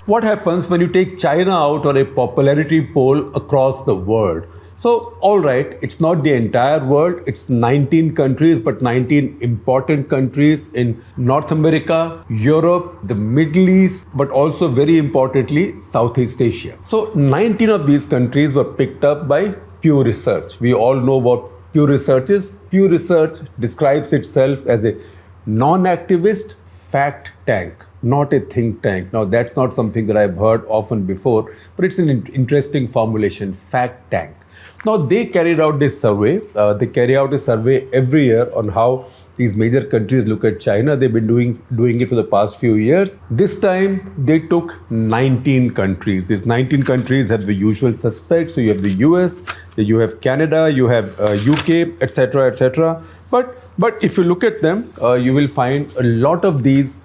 What happens when you take China out or a popularity poll across the world? So, all right, it's not the entire world, it's 19 countries, but 19 important countries in North America, Europe, the Middle East, but also very importantly, Southeast Asia. So, 19 of these countries were picked up by Pew Research. We all know what Pew Research is. Pew Research describes itself as a non-activist fact tank, not a think tank. Now, that's not something that I've heard often before, but it's an interesting formulation, fact tank. Now, they carried out this survey. They carry out a survey every year on how these major countries look at China. They've been doing it for the past few years. This time, they took 19 countries. These 19 countries have the usual suspects. So you have the US, you have Canada, you have UK, etc., etc. But if you look at them, you will find a lot of these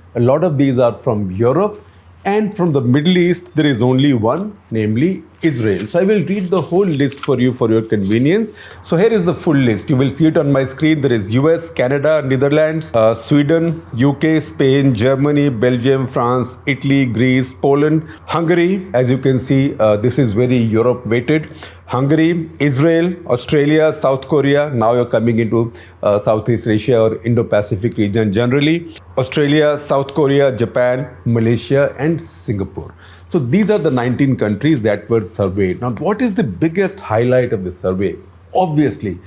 are from Europe, and from the Middle East, there is only one, namely Israel. So I will read the whole list for you for your convenience. So here is the full list. You will see it on my screen. There is US, Canada, Netherlands, Sweden, UK, Spain, Germany, Belgium, France, Italy, Greece, Poland, Hungary. As you can see, this is very Europe weighted. Hungary, Israel, Australia, South Korea. Now you're coming into Southeast Asia or Indo-Pacific region generally. Australia, South Korea, Japan, Malaysia, and Singapore. So these are the 19 countries that were surveyed. Now, what is the biggest highlight of the survey? Obviously,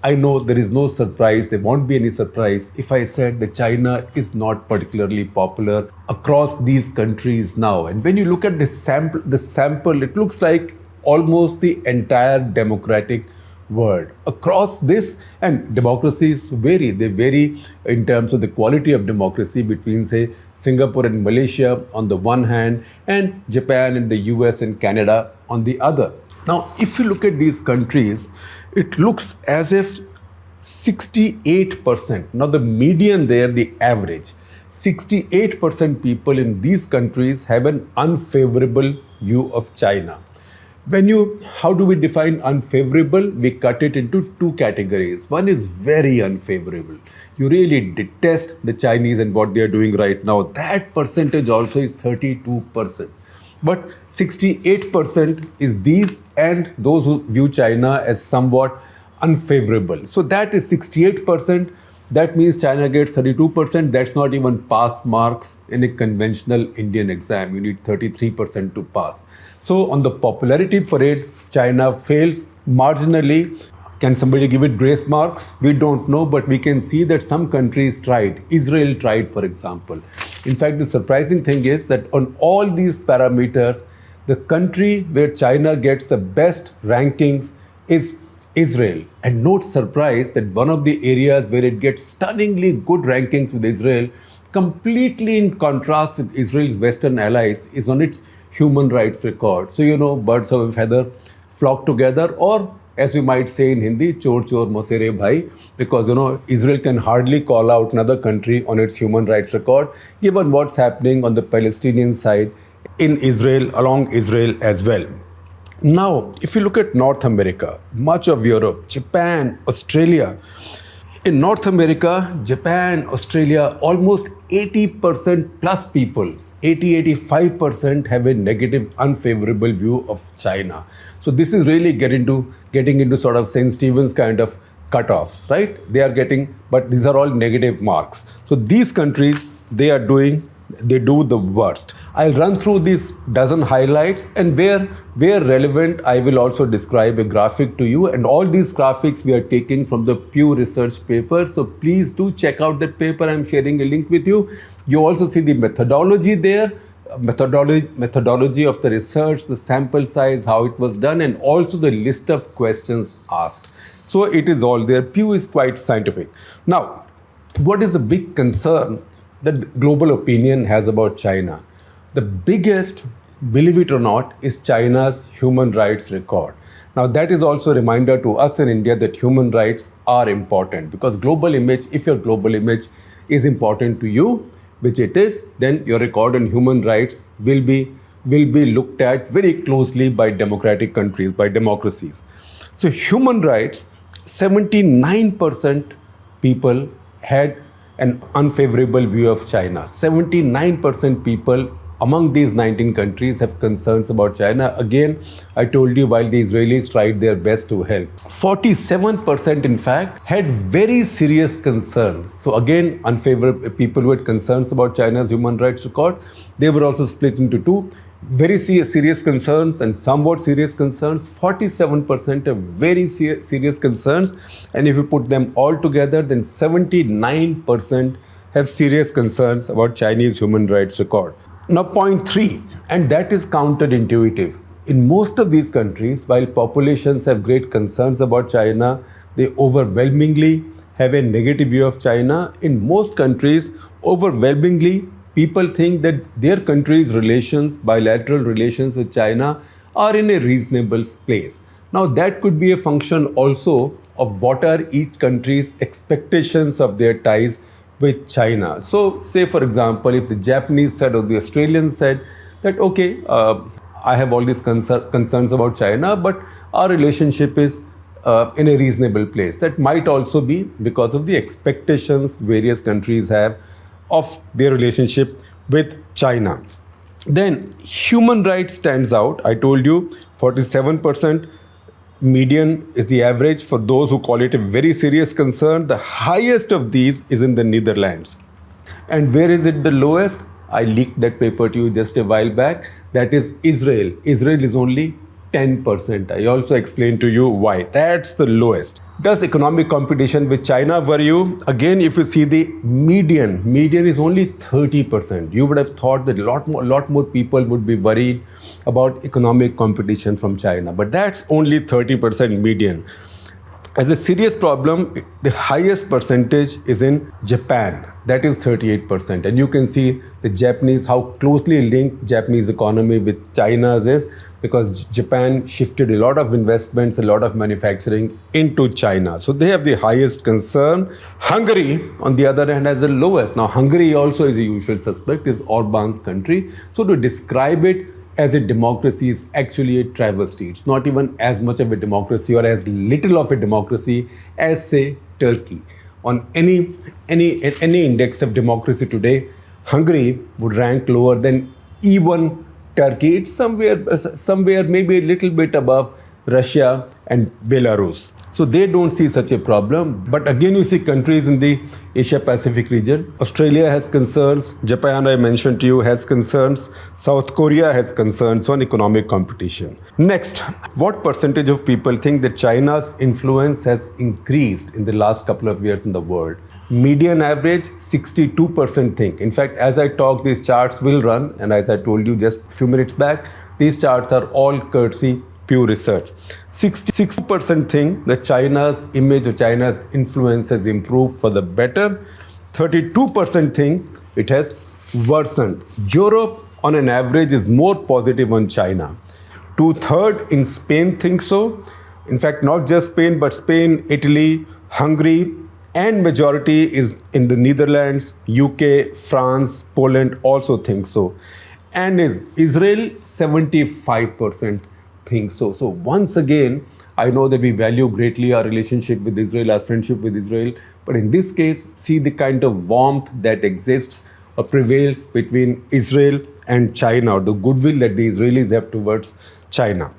I know there is no surprise, there won't be any surprise if I said that China is not particularly popular across these countries now. And when you look at the sample, it looks like almost the entire democratic world. Across this, and democracies vary. They vary in terms of the quality of democracy between, say, Singapore and Malaysia on the one hand, and Japan and the US and Canada on the other. Now, if you look at these countries, it looks as if 68%, now the median there, the average, 68% people in these countries have an unfavorable view of China. How do we define unfavorable? We cut it into two categories. One is very unfavorable. You really detest the Chinese and what they are doing right now. That percentage also is 32%. But 68% is these and those who view China as somewhat unfavorable. So that is 68%. That means China gets 32%. That's not even pass marks in a conventional Indian exam. You need 33% to pass. So on the popularity parade, China fails marginally. Can somebody give it grace marks? We don't know, but we can see that some countries tried. Israel tried, for example. In fact, the surprising thing is that on all these parameters, the country where China gets the best rankings is Israel. And not surprised that one of the areas where it gets stunningly good rankings with Israel, completely in contrast with Israel's Western allies, is on its human rights record. So, birds of a feather flock together, or as we might say in Hindi, chor chor mosere bhai, because, Israel can hardly call out another country on its human rights record, given what's happening on the Palestinian side in Israel, along Israel as well. Now, if you look at North America, much of Europe, Japan, Australia, in North America, Japan, Australia, almost 80% plus people, 85% have a negative, unfavorable view of China. So this is really getting into sort of St. Stephen's kind of cutoffs, right? But these are all negative marks. So these countries, they do the worst. I'll run through these dozen highlights, and where relevant, I will also describe a graphic to you. And all these graphics we are taking from the Pew Research paper. So please do check out that paper. I'm sharing a link with you. You also see the methodology there, methodology of the research, the sample size, how it was done, and also the list of questions asked. So it is all there. Pew is quite scientific. Now, what is the big concern that global opinion has about China? The biggest, believe it or not, is China's human rights record. Now, that is also a reminder to us in India that human rights are important, because global image, if your global image is important to you, which it is, then your record on human rights will be looked at very closely by democratic countries, by democracies. So human rights, 79% people had an unfavorable view of China. 79% people among these 19 countries have concerns about China. Again, I told you, while the Israelis tried their best to help, 47% in fact had very serious concerns. So again, unfavorable people who had concerns about China's human rights record, they were also split into two. Very serious concerns and somewhat serious concerns. 47% have very serious concerns, and if you put them all together, then 79% have serious concerns about Chinese human rights record. Now, point three, and that is counterintuitive. In most of these countries, while populations have great concerns about China, they overwhelmingly have a negative view of China. In most countries, overwhelmingly, people think that their country's relations, bilateral relations with China, are in a reasonable place. Now, that could be a function also of what are each country's expectations of their ties with China. So, say for example, if the Japanese said or the Australians said that, okay, I have all these concerns about China, but our relationship is in a reasonable place. That might also be because of the expectations various countries have of their relationship with China. Then human rights stands out. I told you 47% median is the average for those who call it a very serious concern. The highest of these is in the Netherlands. And where is it the lowest? I leaked that paper to you just a while back. That is Israel. Israel is only 10%. I also explained to you why. That's the lowest. Does economic competition with China worry you? Again, if you see the median is only 30%. You would have thought that a lot more people would be worried about economic competition from China, but that's only 30% median. As a serious problem, the highest percentage is in Japan. That is 38%. And you can see the Japanese, how closely linked Japanese economy with China's is, because Japan shifted a lot of investments, a lot of manufacturing into China. So they have the highest concern. Hungary, on the other hand, has the lowest. Now, Hungary also is a usual suspect, is Orban's country. So to describe it as a democracy is actually a travesty. It's not even as much of a democracy or as little of a democracy as, say, Turkey. On any index of democracy today, Hungary would rank lower than even Turkey. It's somewhere maybe a little bit above Russia and Belarus. So they don't see such a problem. But again, you see countries in the Asia-Pacific region. Australia has concerns. Japan, I mentioned to you, has concerns. South Korea has concerns on economic competition. Next, what percentage of people think that China's influence has increased in the last couple of years in the world? Median average, 62% think. In fact, as I talk, these charts will run. And as I told you just a few minutes back, these charts are all courtesy Pew Research. 66% think that China's image or China's influence has improved for the better. 32% think it has worsened. Europe, on an average, is more positive on China. 2/3 in Spain think so. In fact, not just Spain, but Spain, Italy, Hungary, and majority is in the Netherlands, UK, France, Poland also think so. And is Israel, 75% think so. So once again, I know that we value greatly our relationship with Israel, our friendship with Israel, but in this case, see the kind of warmth that exists or prevails between Israel and China, or the goodwill that the Israelis have towards China.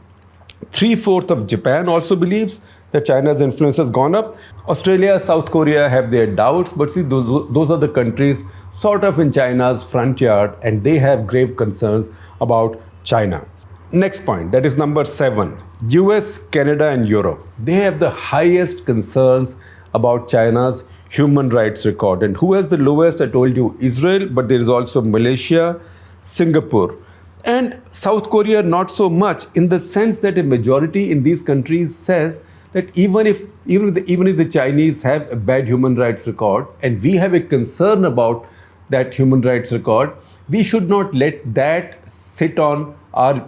3/4 of Japan also believes that China's influence has gone up. Australia, South Korea have their doubts, but see, those are the countries sort of in China's front yard, and they have grave concerns about China. Next point, that is number 7. US, Canada, and Europe. They have the highest concerns about China's human rights record. And who has the lowest? I told you, Israel, but there is also Malaysia, Singapore. And South Korea, not so much, in the sense that a majority in these countries says that even if the Chinese have a bad human rights record, and we have a concern about that human rights record, we should not let that sit on our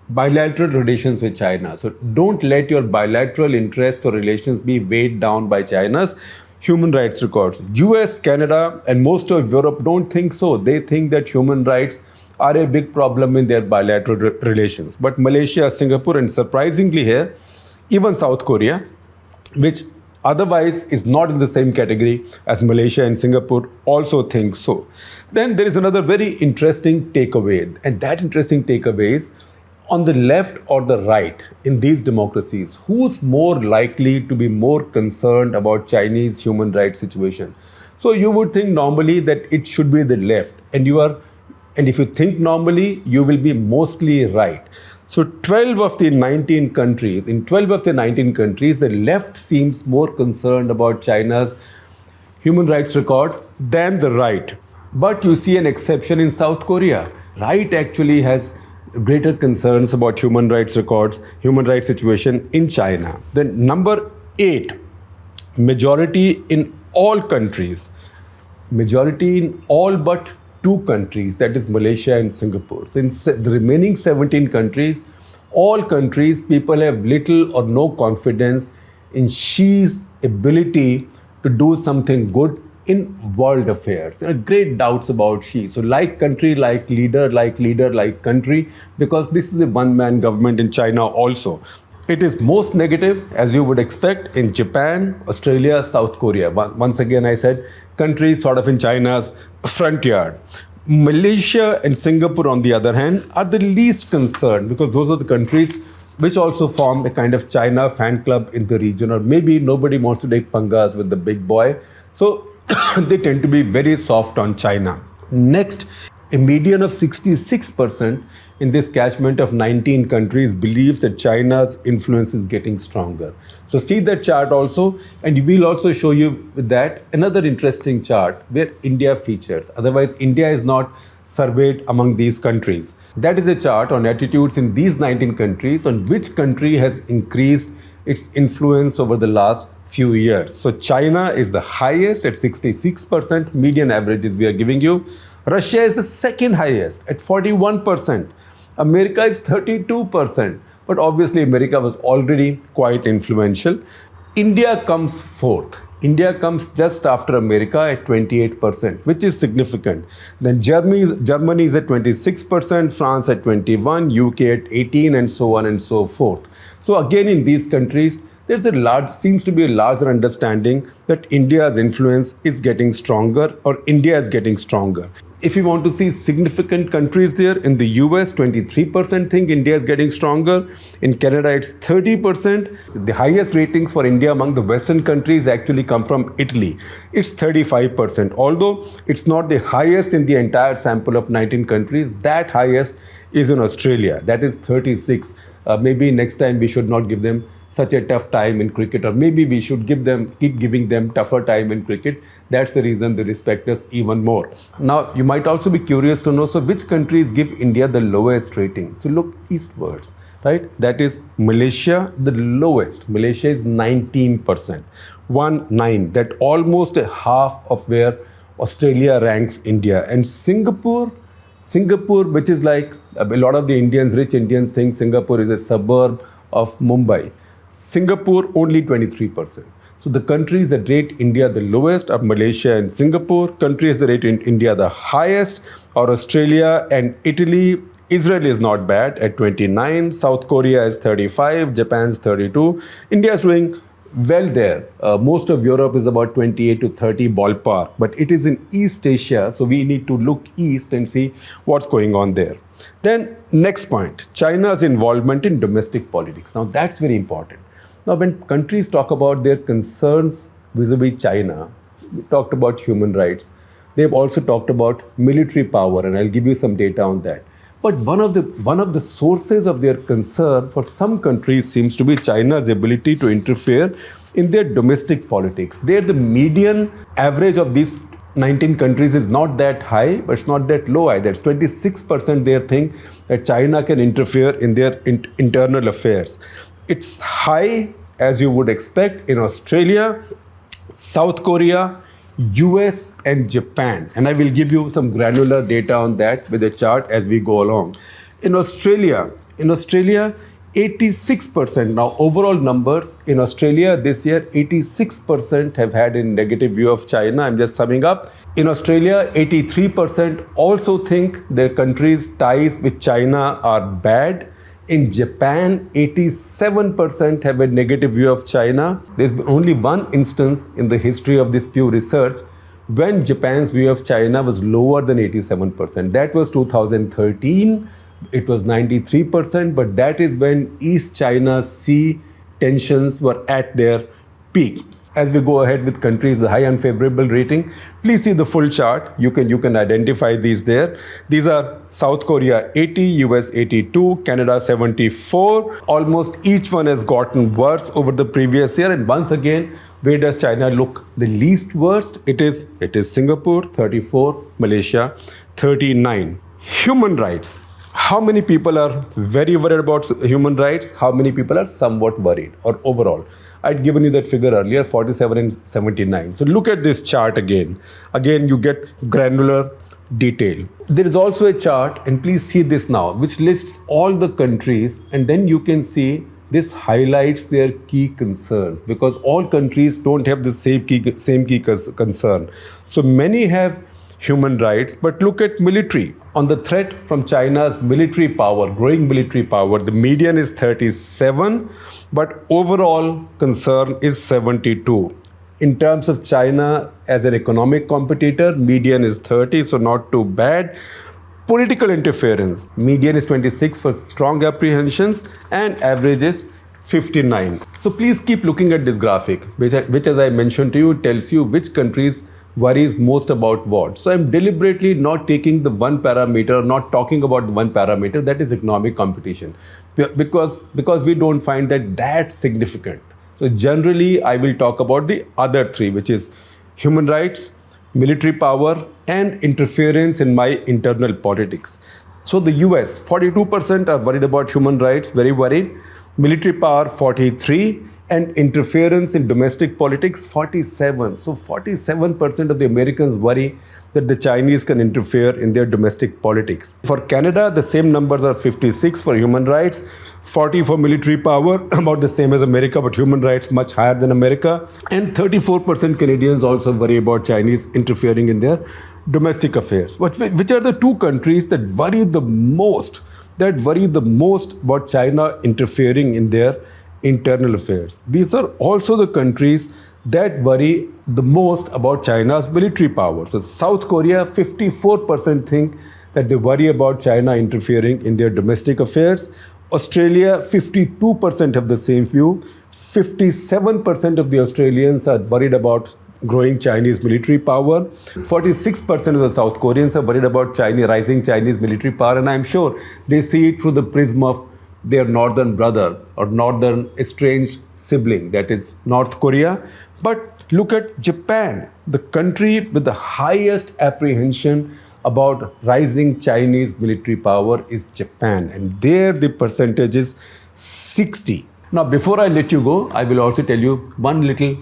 bilateral relations with China. So don't let your bilateral interests or relations be weighed down by China's human rights records. US, Canada, and most of Europe don't think so. They think that human rights are a big problem in their bilateral relations. But Malaysia, Singapore, and surprisingly here, even South Korea, which otherwise is not in the same category as Malaysia and Singapore also think so. Then there is another very interesting takeaway, and that interesting takeaway is on the left or the right in these democracies, who's more likely to be more concerned about Chinese human rights situation? So you would think normally that it should be the left, and if you think normally, you will be mostly right. So 12 of the 19 countries, in 12 of the 19 countries, the left seems more concerned about China's human rights record than the right. But you see an exception in South Korea. Right actually has greater concerns about human rights records, human rights situation in China. Then number 8, majority in all countries, majority in all but 2 countries, that is Malaysia and Singapore. Since the remaining 17 countries, all countries, people have little or no confidence in Xi's ability to do something good in world affairs. There are great doubts about Xi. So like country, like leader, like country, because this is a one-man government in China also. It is most negative, as you would expect, in Japan, Australia, South Korea. Once again, I said countries sort of in China's front yard. Malaysia and Singapore, on the other hand, are the least concerned because those are the countries which also form a kind of China fan club in the region, or maybe nobody wants to take pangas with the big boy. So they tend to be very soft on China. Next, a median of 66% in this catchment of 19 countries believes that China's influence is getting stronger. So see that chart also, and we'll also show you with that another interesting chart where India features. Otherwise, India is not surveyed among these countries. That is a chart on attitudes in these 19 countries on which country has increased its influence over the last few years. So China is the highest at 66%, median averages we are giving you. Russia is the second highest at 41%. America is 32%, but obviously America was already quite influential. India comes fourth. India comes just after America at 28%, which is significant. Then Germany is at 26%, France at 21%, UK at 18%, and so on and so forth. So again, in these countries, seems to be a larger understanding that India's influence is getting stronger, or India is getting stronger. If you want to see significant countries there, in the US, 23% think India is getting stronger. In Canada, it's 30%. The highest ratings for India among the Western countries actually come from Italy. It's 35%. Although it's not the highest in the entire sample of 19 countries, that highest is in Australia. That is 36. Maybe next time we should not give them such a tough time in cricket, or maybe we should keep giving them tougher time in cricket. That's the reason they respect us even more. Now, you might also be curious to know, so which countries give India the lowest rating? So look eastwards, right? That is Malaysia, the lowest. Malaysia is 19%. 19, that almost a half of where Australia ranks India. And Singapore, which is like a lot of the Indians, rich Indians think Singapore is a suburb of Mumbai. Singapore only 23%. So the countries that rate India the lowest are Malaysia and Singapore. Countries that rate India the highest are Australia and Italy. Israel is not bad at 29. South Korea is 35. Japan's 32. India is doing well there. Most of Europe is about 28 to 30 ballpark. But it is in East Asia, so we need to look east and see what's going on there. Then next point, China's involvement in domestic politics. Now that's very important. Now when countries talk about their concerns vis-a-vis China, we talked about human rights. They've also talked about military power, and I'll give you some data on that. But one of the sources of their concern for some countries seems to be China's ability to interfere in their domestic politics. There, the median average of these 19 countries is not that high, but it's not that low either. It's 26% they think that China can interfere in their internal affairs. It's high, as you would expect, in Australia, South Korea, US, and Japan. And I will give you some granular data on that with a chart as we go along. In Australia, 86%. Now, overall numbers in Australia this year, 86% have had a negative view of China. I'm just summing up. In Australia, 83% also think their country's ties with China are bad. In Japan, 87% have a negative view of China. There's been only one instance in the history of this Pew Research when Japan's view of China was lower than 87%. That was 2013. It was 93%, but that is when East China Sea tensions were at their peak. As we go ahead with countries with high unfavorable rating, please see the full chart. You can identify these there. These are South Korea 80, US 82, Canada 74. Almost each one has gotten worse over the previous year. And once again, where does China look the least worst? It is Singapore 34, Malaysia 39. Human rights. How many people are very worried about human rights? How many people are somewhat worried or overall? I'd given you that figure earlier, 47 and 79. So look at this chart again. Again, you get granular detail. There is also a chart, and please see this now, which lists all the countries, and then you can see this highlights their key concerns, because all countries don't have the same key concern. So many have human rights, but look at military. On the threat from China's military power, growing military power, the median is 37, but overall concern is 72. In terms of China as an economic competitor, median is 30, so not too bad. Political interference, median is 26 for strong apprehensions, and average is 59. So please keep looking at this graphic, which as I mentioned to you, tells you which countries worries most about what. So I'm deliberately not taking the one parameter, not talking about the one parameter, that is economic competition, because we don't find that significant. So generally, I will talk about the other three, which is human rights, military power, and interference in my internal politics. So the US, 42% are worried about human rights, very worried. Military power, 43%. And interference in domestic politics, 47. So 47% of the Americans worry that the Chinese can interfere in their domestic politics. For Canada, the same numbers are 56 for human rights, 40 for military power, about the same as America, but human rights much higher than America. And 34% Canadians also worry about Chinese interfering in their domestic affairs. Which are the two countries that worry the most about China interfering in their internal affairs? These are also the countries that worry the most about China's military power. So South Korea, 54% think that they worry about China interfering in their domestic affairs. Australia, 52% have the same view. 57% of the Australians are worried about growing Chinese military power. 46% of the South Koreans are worried about rising Chinese military power, and I'm sure they see it through the prism of their northern brother or northern estranged sibling, that is North Korea. But look at Japan, the country with the highest apprehension about rising Chinese military power is Japan, and there the percentage is 60. Now, before I let you go, I will also tell you one little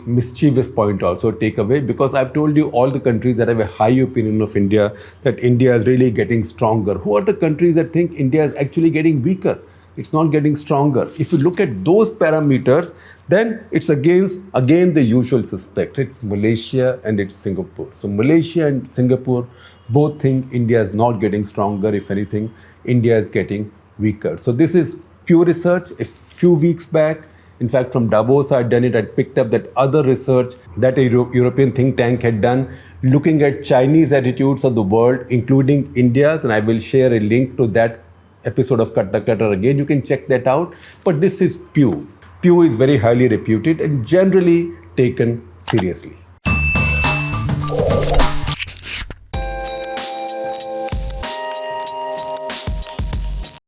mischievous point also take away, because I've told you all the countries that have a high opinion of India, that India is really getting stronger. Who are the countries that think India is actually getting weaker? It's not getting stronger. If you look at those parameters, then it's again the usual suspect. It's Malaysia and it's Singapore. So Malaysia and Singapore both think India is not getting stronger. If anything, India is getting weaker. So this is Pew Research. A few weeks back, in fact, from Davos, I had done it. I picked up that other research that a European think tank had done, looking at Chinese attitudes of the world, including India's, and I will share a link to that episode of Cut the Clutter again. You can check that out. But this is Pew. Pew is very highly reputed and generally taken seriously.